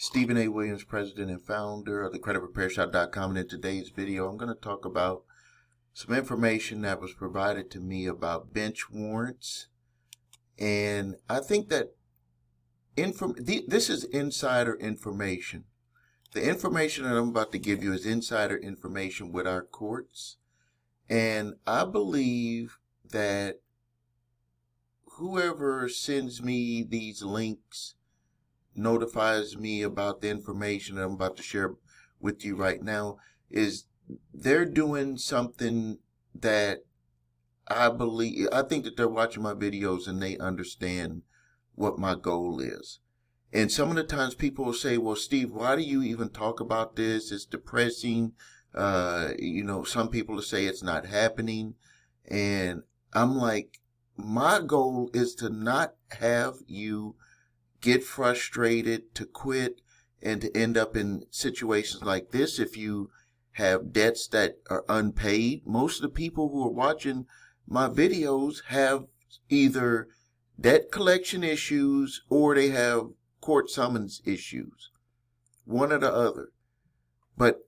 Stephen A. Williams, president and founder of the creditrepairshop.com, and in today's video I'm going to talk about some information that was provided to me about bench warrants. And I think that this is insider information. The information that I'm about to give you is insider information with our courts, and I believe that whoever sends me these links notifies me about the information that I'm about to share with you right now, is they're doing something that I think that they're watching my videos and they understand what my goal is. And some of the times people will say, well, Steve, why do you even talk about this? It's depressing. Some people will say it's not happening. And I'm like, my goal is to not have you get frustrated, to quit, and to end up in situations like this. If you have debts that are unpaid, most of the people who are watching my videos have either debt collection issues or they have court summons issues, one or the other. But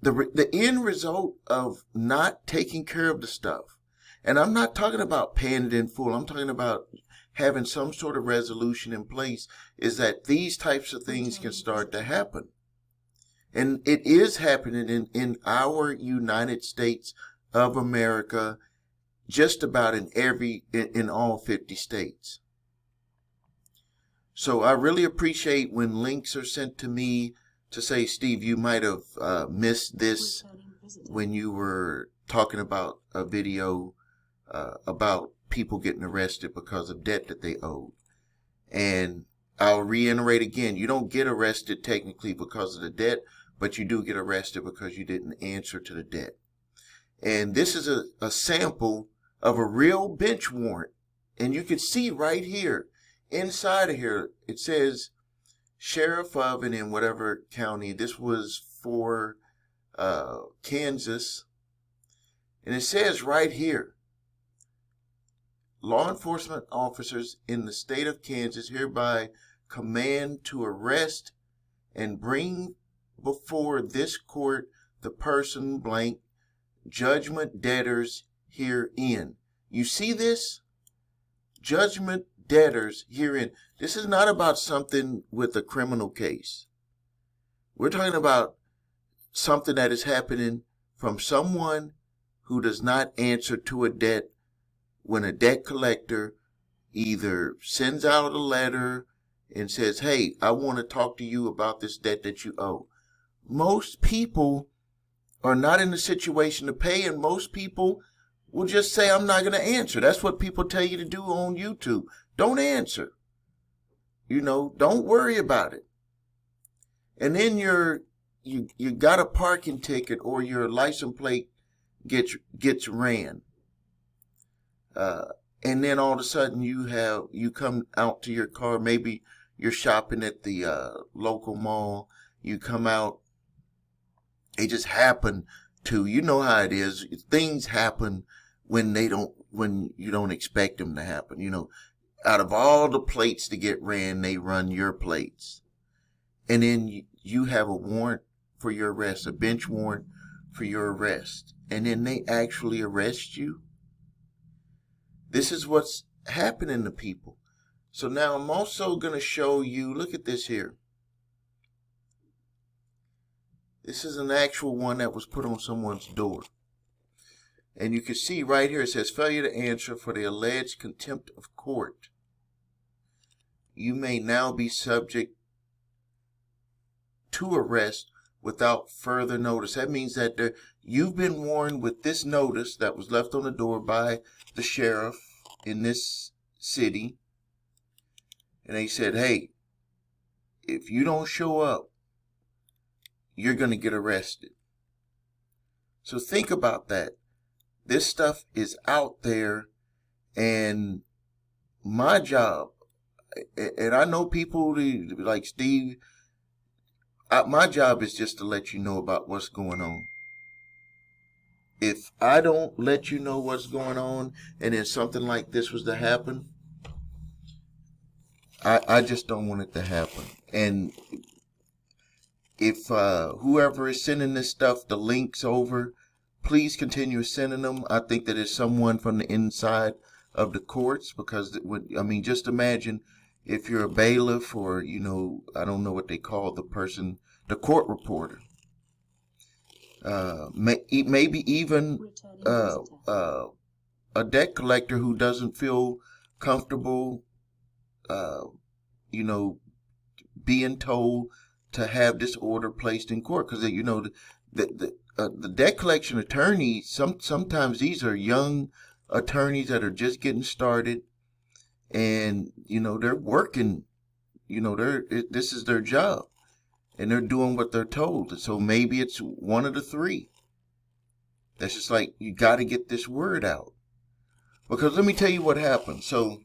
the end result of not taking care of the stuff, and I'm not talking about paying it in full, I'm talking about having some sort of resolution in place, is that these types of things can start to happen. And it is happening in our United States of America, just about in all 50 states. So I really appreciate when links are sent to me to say, Steve, you might have missed this when you were talking about a video about people getting arrested because of debt that they owed. And I'll reiterate again, you don't get arrested technically because of the debt, but you do get arrested because you didn't answer to the debt. And this is a sample of a real bench warrant. And you can see right here, inside of here, it says sheriff of, and in whatever county. This was for Kansas. And it says right here, law enforcement officers in the state of Kansas hereby command to arrest and bring before this court the person blank judgment debtors herein. You see this? Judgment debtors herein. This is not about something with a criminal case. We're talking about something that is happening from someone who does not answer to a debt when a debt collector either sends out a letter and says, hey, I want to talk to you about this debt that you owe. Most people are not in a situation to pay, and most people will just say, I'm not going to answer. That's what people tell you to do on YouTube. Don't answer. Don't worry about it. And then you got a parking ticket or your license plate gets ran. And then all of a sudden you come out to your car. Maybe you're shopping at the local mall. You come out. It just happened to, you know how it is. Things happen when you don't expect them to happen. Out of all the plates to get ran, they run your plates. And then you have a warrant for your arrest, a bench warrant for your arrest. And then they actually arrest you. This is what's happening to people. So now I'm also going to show you, look at this here. This is an actual one that was put on someone's door. And you can see right here, it says failure to answer for the alleged contempt of court. You may now be subject to arrest without further notice. That means that you've been warned with this notice that was left on the door by the sheriff in this city. And they said, hey, if you don't show up, you're going to get arrested. So think about that. This stuff is out there, and my job, and I know people like Steve, my job is just to let you know about what's going on. If I don't let you know what's going on, and then something like this was to happen, I just don't want it to happen. And if whoever is sending this stuff, the links over, please continue sending them. I think that it's someone from the inside of the courts, because I mean, just imagine if you're a bailiff, or, you know, I don't know what they call the person, the court reporter, maybe even a debt collector who doesn't feel comfortable, you know, being told to have this order placed in court, because, you know, the debt collection attorney, sometimes these are young attorneys that are just getting started, and, you know, they're working, you know, this is their job, and they're doing what they're told. So maybe it's one of the three. That's just like, you got to get this word out, because let me tell you what happens. So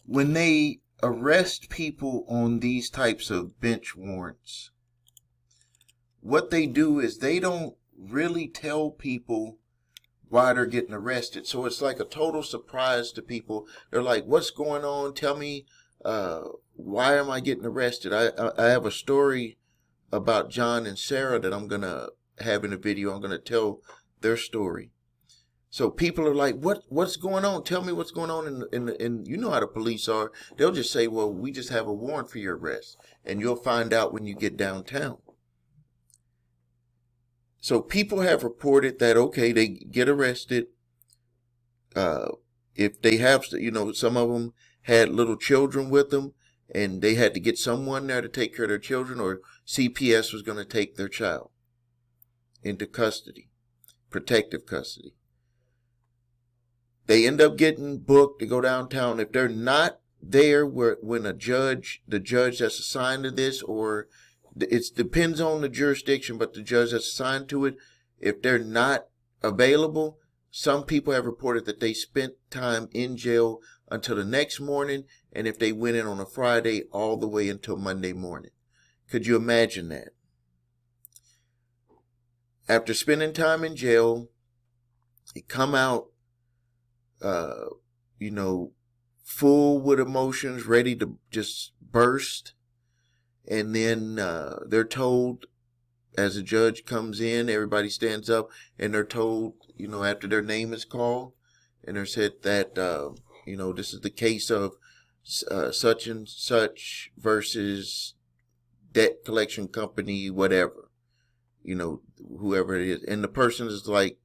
when they arrest people on these types of bench warrants, what they do is they don't really tell people why they're getting arrested. So it's like a total surprise to people. They're like, what's going on? Tell me, why am I getting arrested? I have a story about John and Sarah that I'm going to have in a video. I'm going to tell their story. So people are like, what's going on? Tell me what's going on. And you know how the police are. They'll just say, well, we just have a warrant for your arrest, and you'll find out when you get downtown. So people have reported that, okay, they get arrested. If they have, you know, some of them had little children with them, and they had to get someone there to take care of their children, or CPS was going to take their child into custody, protective custody. They end up getting booked to go downtown. If they're not there when the judge that's assigned to this, or it depends on the jurisdiction, but the judge that's assigned to it, if they're not available, some people have reported that they spent time in jail until the next morning, and if they went in on a Friday, all the way until Monday morning. Could you imagine that? After spending time in jail, they come out, you know, full with emotions, ready to just burst. And then they're told, as the judge comes in, everybody stands up, and they're told, you know, after their name is called, and they're said that, you know, this is the case of such and such versus debt collection company, whatever, you know, whoever it is. And the person is like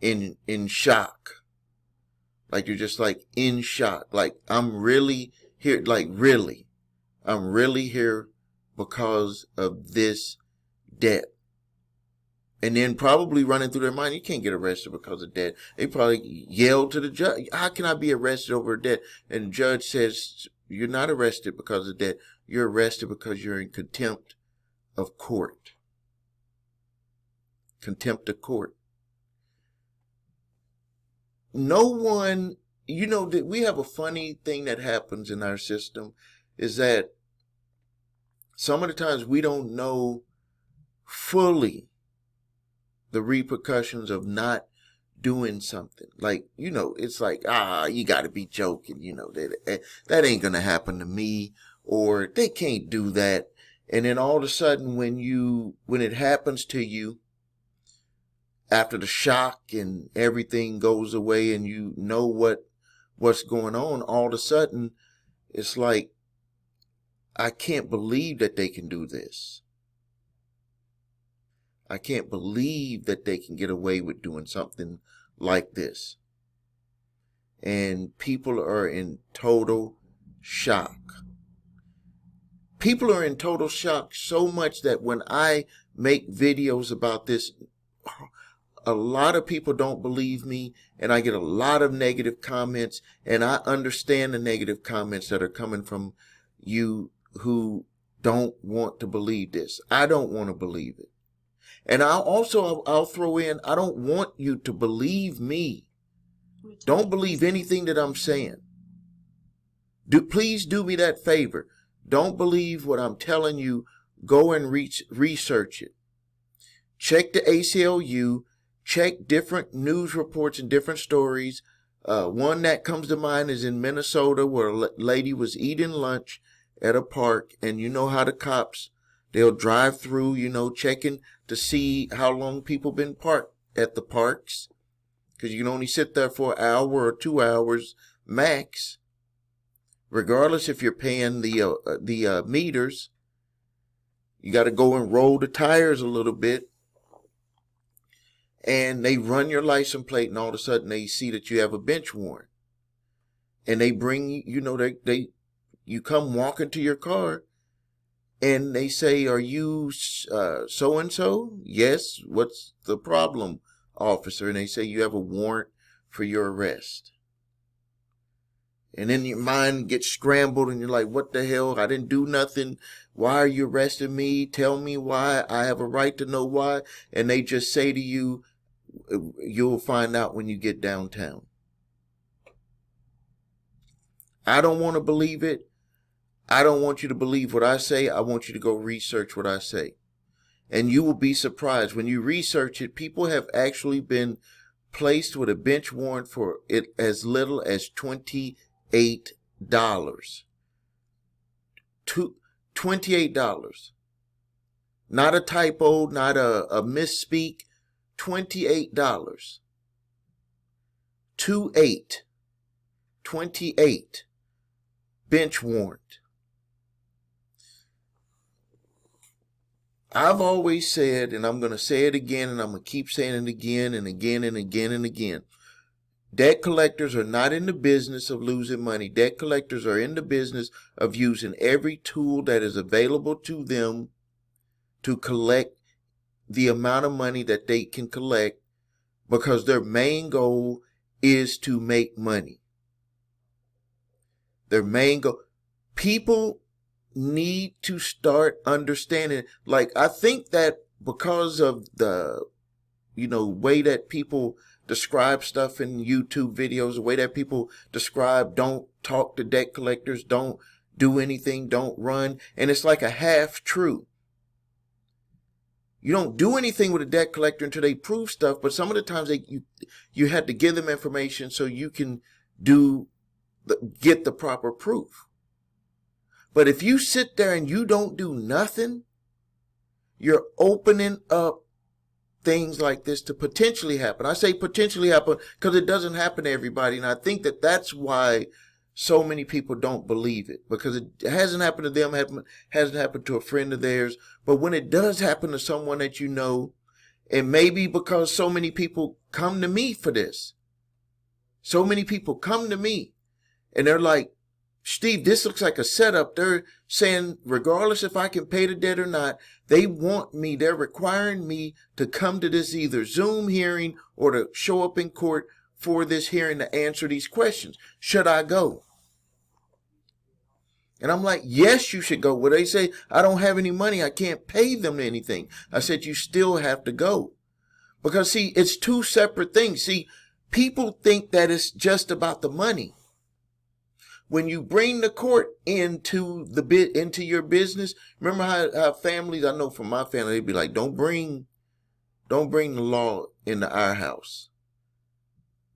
in shock. Like, you're just like in shock. Like, I'm really here. Like, really, I'm really here because of this debt. And then probably running through their mind, you can't get arrested because of debt. They probably yell to the judge, how can I be arrested over a debt? And the judge says, you're not arrested because of debt. You're arrested because you're in contempt of court. Contempt of court. No one, you know, that we have a funny thing that happens in our system, is that some of the times we don't know fully the repercussions of not doing something. Like, you know, it's like, you got to be joking, you know, that ain't going to happen to me, or they can't do that. And then all of a sudden, when it happens to you, after the shock and everything goes away and you know what's going on, all of a sudden, it's like, I can't believe that they can do this. I can't believe that they can get away with doing something like this. And people are in total shock. People are in total shock so much that when I make videos about this, a lot of people don't believe me, and I get a lot of negative comments, and I understand the negative comments that are coming from you who don't want to believe this. I don't want to believe it. And I'll throw in, I don't want you to believe me. Don't believe anything that I'm saying. Please do me that favor. Don't believe what I'm telling you. Go and research it. Check the ACLU. Check different news reports and different stories. One that comes to mind is in Minnesota, where a lady was eating lunch at a park, and you know how the cops They'll drive through, checking to see how long people been parked at the parks. Because you can only sit there for an hour or 2 hours max. Regardless if you're paying the meters. You got to go and roll the tires a little bit. And they run your license plate, and all of a sudden they see that you have a bench warrant. And they bring you come walking to your car, and they say, "Are you so-and-so?" "Yes." "What's the problem, officer?" And they say, "You have a warrant for your arrest." And then your mind gets scrambled, and you're like, "What the hell? I didn't do nothing. Why are you arresting me? Tell me why. I have a right to know why." And they just say to you, "You'll find out when you get downtown." I don't want to believe it. I don't want you to believe what I say. I want you to go research what I say. And you will be surprised. When you research it, people have actually been placed with a bench warrant for it as little as $28. $28. Not a typo, not a misspeak. $28. 28. Bench warrant. I've always said, and I'm going to say it again, and I'm going to keep saying it again and again and again and again. Debt collectors are not in the business of losing money. Debt collectors are in the business of using every tool that is available to them to collect the amount of money that they can collect, because their main goal is to make money. Their main goal. People need to start understanding. Like, I think that because of the, way that people describe stuff in YouTube videos, the way that people describe, don't talk to debt collectors, don't do anything, don't run. And it's like a half true. You don't do anything with a debt collector until they prove stuff, but some of the times you had to give them information so you can get the proper proof. But if you sit there and you don't do nothing, you're opening up things like this to potentially happen. I say potentially happen because it doesn't happen to everybody. And I think that that's why so many people don't believe it, because it hasn't happened to them, hasn't happened to a friend of theirs. But when it does happen to someone that you know, and maybe because so many people come to me for this, so many people come to me and they're like, "Steve, this looks like a setup." They're saying, regardless if I can pay the debt or not, they're requiring me to come to this either Zoom hearing or to show up in court for this hearing to answer these questions. Should I go? And I'm like, yes, you should go. Well, they say, "I don't have any money. I can't pay them anything." I said, you still have to go. Because, see, it's two separate things. See, people think that it's just about the money. When you bring the court into your business, remember how families, I know from my family, they'd be like, don't bring the law into our house.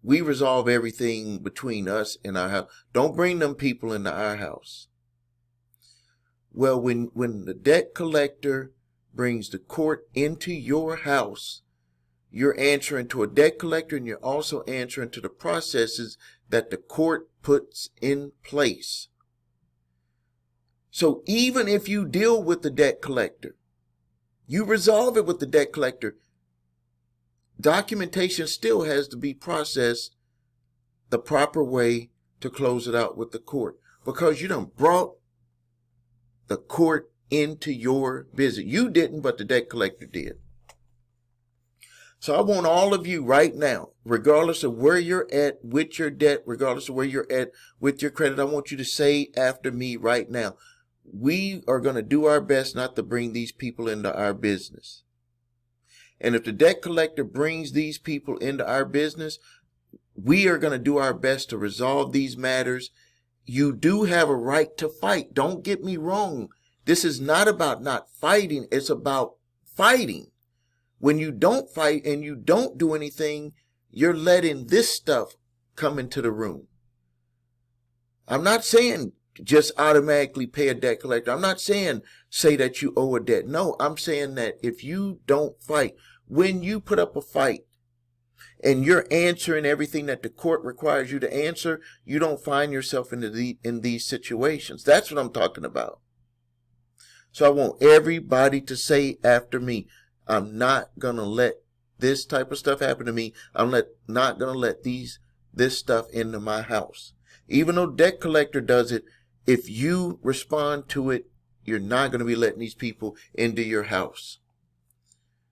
We resolve everything between us and our house. Don't bring them people into our house. Well, when the debt collector brings the court into your house, you're answering to a debt collector, and you're also answering to the processes that the court puts in place. So even if you deal with the debt collector, you resolve it with the debt collector, documentation still has to be processed the proper way to close it out with the court, because you done brought the court into your business. You didn't, but the debt collector did. So I want all of you right now, regardless of where you're at with your debt, regardless of where you're at with your credit, I want you to say after me right now, we are going to do our best not to bring these people into our business. And if the debt collector brings these people into our business, we are going to do our best to resolve these matters. You do have a right to fight. Don't get me wrong. This is not about not fighting. It's about fighting. When you don't fight and you don't do anything, you're letting this stuff come into the room. I'm not saying just automatically pay a debt collector. I'm not saying say that you owe a debt. No, I'm saying that if you don't fight, when you put up a fight and you're answering everything that the court requires you to answer, you don't find yourself in these situations. That's what I'm talking about. So I want everybody to say after me, I'm not going to let this type of stuff happen to me. I'm not going to let this stuff into my house. Even though debt collector does it, if you respond to it, you're not going to be letting these people into your house.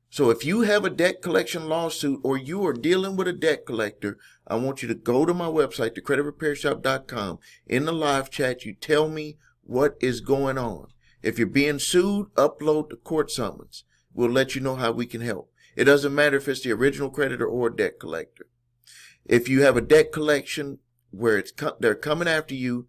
So if you have a debt collection lawsuit or you are dealing with a debt collector, I want you to go to my website, thecreditrepairshop.com. In the live chat, you tell me what is going on. If you're being sued, upload the court summons. We'll let you know how we can help. It doesn't matter if it's the original creditor or a debt collector. If you have a debt collection where they're coming after you,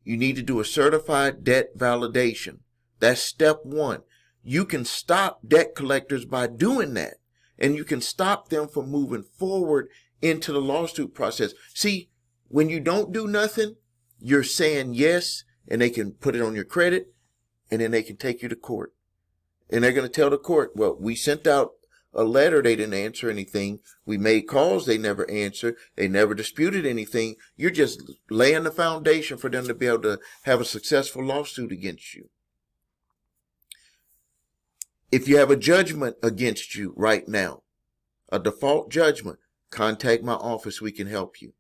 you need to do a certified debt validation. That's step one. You can stop debt collectors by doing that. And you can stop them from moving forward into the lawsuit process. See, when you don't do nothing, you're saying yes, and they can put it on your credit, and then they can take you to court. And they're going to tell the court, well, we sent out a letter, they didn't answer anything. We made calls, they never answered. They never disputed anything. You're just laying the foundation for them to be able to have a successful lawsuit against you. If you have a judgment against you right now, a default judgment, contact my office. We can help you.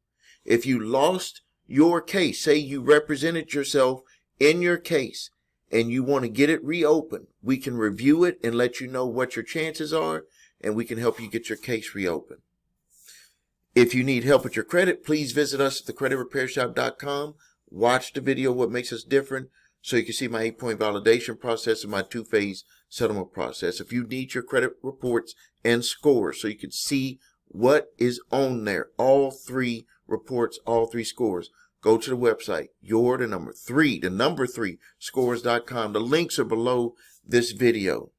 If you lost your case, say you represented yourself in your case and you want to get it reopened, we can review it and let you know what your chances are, and we can help you get your case reopened. If you need help with your credit, please visit us at thecreditrepairshop.com. Watch the video, What Makes Us Different, so you can see my 8-point validation process and my 2-phase settlement process. If you need your credit reports and scores so you can see what is on there, all 3 reports, all 3 scores, go to the website, the number 3, scores.com. The links are below this video.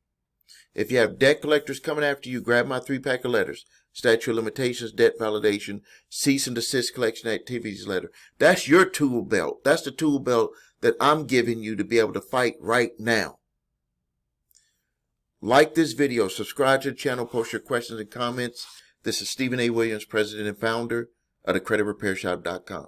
If you have debt collectors coming after you, grab my 3-pack of letters. Statute of limitations, debt validation, cease and desist collection activities letter. That's your tool belt. That's the tool belt that I'm giving you to be able to fight right now. Like this video, subscribe to the channel, post your questions and comments. This is Stephen A. Williams, President and Founder of thecreditrepairshop.com.